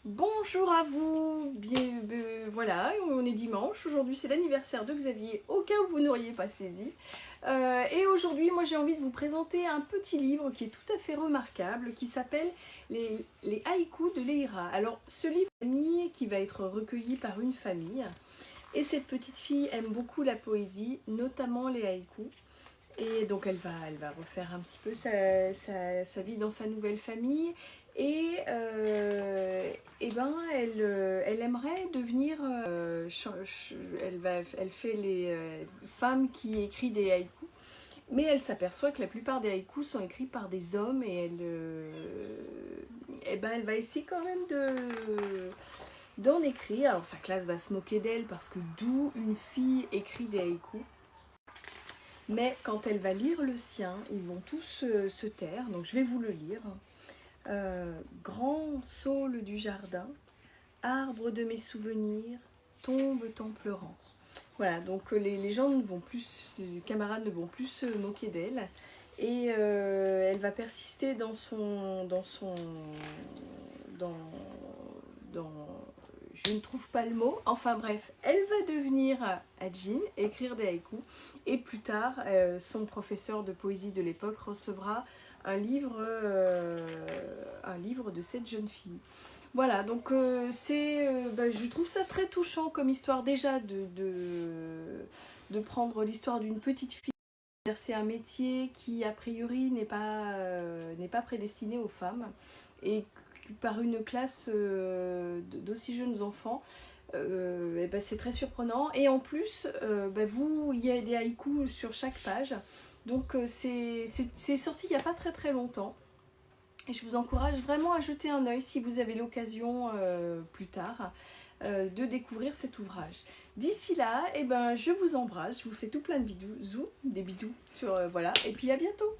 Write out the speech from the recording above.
Bonjour à vous, voilà, on est dimanche, aujourd'hui c'est l'anniversaire de Xavier, au cas où vous n'auriez pas saisi. Et aujourd'hui, moi j'ai envie de vous présenter un petit livre qui est tout à fait remarquable, qui s'appelle les haïkus de Leïra. Alors ce livre qui va être recueilli par une famille, et cette petite fille aime beaucoup la poésie, notamment les haïkus. Et donc elle va refaire un petit peu sa vie dans sa nouvelle famille. Et ben elle aimerait devenir, elle fait les femmes qui écrivent des haïkus, mais elle s'aperçoit que la plupart des haïkus sont écrits par des hommes et ben elle va essayer quand même d'en écrire. Alors sa classe va se moquer d'elle parce que d'où une fille écrit des haïkus. Mais quand elle va lire le sien, ils vont tous se taire, donc je vais vous le lire. Grand saule du jardin, arbre de mes souvenirs, tombe en pleurant. Voilà, donc les gens ne vont plus, ses camarades ne vont plus se moquer d'elle. Et elle va persister dans je ne trouve pas le mot, enfin bref, elle va devenir Ajin, écrire des haïkus, et plus tard, son professeur de poésie de l'époque recevra un livre de cette jeune fille. Voilà, donc je trouve ça très touchant comme histoire déjà de prendre l'histoire d'une petite fille, d'exercer un métier qui a priori n'est pas prédestiné aux femmes, et par une classe d'aussi jeunes enfants, c'est très surprenant. Et en plus, il y a des haïkus sur chaque page. Donc c'est sorti il n'y a pas très très longtemps. Et je vous encourage vraiment à jeter un œil si vous avez l'occasion plus tard de découvrir cet ouvrage. D'ici là, je vous embrasse, je vous fais tout plein de bisous, des bidous sur voilà, et puis à bientôt.